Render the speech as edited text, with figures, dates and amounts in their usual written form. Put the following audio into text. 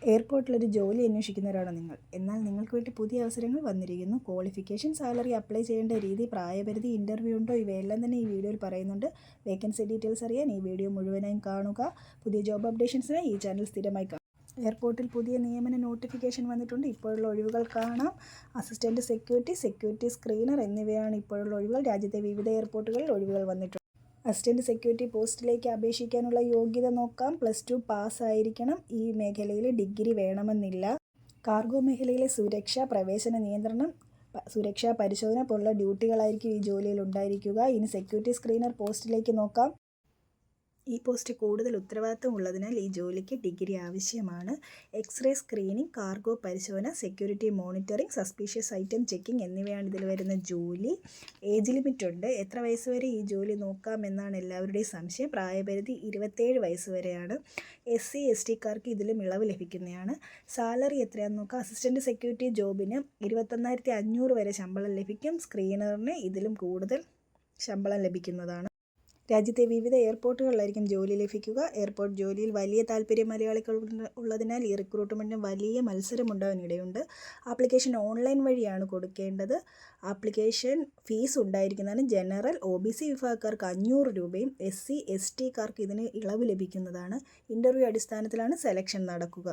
എയർപോർട്ടിലൊരു ജോലി അന്വേഷിക്കുന്നവരാണോ നിങ്ങൾ? എന്നാൽ നിങ്ങൾക്ക് വേണ്ടി പുതിയ അവസരങ്ങൾ വന്നിരിക്കുന്നു. ക്വാളിഫിക്കേഷൻ, സാലറി, അപ്ലൈ ചെയ്യേണ്ട രീതി, പ്രായപരിധി, ഇൻ്റർവ്യൂ ഉണ്ടോ, ഇവയെല്ലാം തന്നെ ഈ വീഡിയോയിൽ പറയുന്നുണ്ട്. വേക്കൻസി ഡീറ്റെയിൽസ് അറിയാൻ ഈ വീഡിയോ മുഴുവനായും കാണുക. പുതിയ ജോബ് അപ്ഡേഷൻസിനായി ഈ ചാനൽ സ്ഥിരമായി കാണുക. എയർപോർട്ടിൽ പുതിയ നിയമന നോട്ടിഫിക്കേഷൻ വന്നിട്ടുണ്ട്. ഇപ്പോഴുള്ള ഒഴിവുകൾ കാണാം. അസിസ്റ്റൻറ്റ് സെക്യൂരിറ്റി, സെക്യൂരിറ്റി സ്ക്രീനർ എന്നിവയാണ് ഇപ്പോഴുള്ള ഒഴിവുകൾ. രാജ്യത്തെ വിവിധ എയർപോർട്ടുകളിൽ ഒഴിവുകൾ വന്നിട്ടുണ്ട്. അസിസ്റ്റൻറ്റ് സെക്യൂരിറ്റി പോസ്റ്റിലേക്ക് അപേക്ഷിക്കാനുള്ള യോഗ്യത നോക്കാം. +2 പാസ്സായിരിക്കണം. ഈ മേഖലയിൽ ഡിഗ്രി വേണമെന്നില്ല. കാർഗോ മേഖലയിലെ സുരക്ഷ, പ്രവേശന നിയന്ത്രണം, സുരക്ഷാ പരിശോധന പോലുള്ള ഡ്യൂട്ടികളായിരിക്കും ഈ ജോലിയിൽ ഉണ്ടായിരിക്കുക. ഇനി സെക്യൂരിറ്റി സ്ക്രീനർ പോസ്റ്റിലേക്ക് നോക്കാം. ഈ പോസ്റ്റ് കൂടുതൽ ഉത്തരവാദിത്തം ഉള്ളതിനാൽ ഈ ജോലിക്ക് ഡിഗ്രി ആവശ്യമാണ്. എക്സ്റേ സ്ക്രീനിങ്, കാർഗോ പരിശോധന, security monitoring, suspicious item checking എന്നിവയാണ് ഇതിൽ വരുന്ന ജോലി. ഏജ് ലിമിറ്റ് ഉണ്ട്. എത്ര വയസ്സ് വരെ ഈ ജോലി നോക്കാമെന്നാണ് എല്ലാവരുടെയും സംശയം. പ്രായപരിധി 27 വയസ്സ് വരെയാണ്. SC STക്കാർക്ക് ഇതിലും ഇളവ് ലഭിക്കുന്നതാണ്. സാലറി എത്രയാണെന്ന് നോക്കാം. അസിസ്റ്റൻറ്റ് സെക്യൂരിറ്റി ജോബിന് 21,500 വരെ ശമ്പളം ലഭിക്കും. സ്ക്രീനറിന് ഇതിലും കൂടുതൽ ശമ്പളം ലഭിക്കുന്നതാണ്. രാജ്യത്തെ വിവിധ എയർപോർട്ടുകളിലായിരിക്കും ജോലി ലഭിക്കുക. എയർപോർട്ട് ജോലിയിൽ വലിയ താല്പര്യം മലയാളികൾ ഉള്ളതിനാൽ ഈ റിക്രൂട്ട്മെൻറ്റിന് വലിയ മത്സരമുണ്ടാകാനിടയുണ്ട്. ആപ്ലിക്കേഷൻ ഓൺലൈൻ വഴിയാണ് കൊടുക്കേണ്ടത്. ആപ്ലിക്കേഷൻ ഫീസ് ഉണ്ടായിരിക്കുന്നതാണ്. ജനറൽ, OBC വിഭാഗക്കാർക്ക് 500 രൂപയും SC STക്കാർക്ക് ഇതിന് ഇളവ് ലഭിക്കുന്നതാണ്. ഇൻ്റർവ്യൂ അടിസ്ഥാനത്തിലാണ് സെലക്ഷൻ നടക്കുക.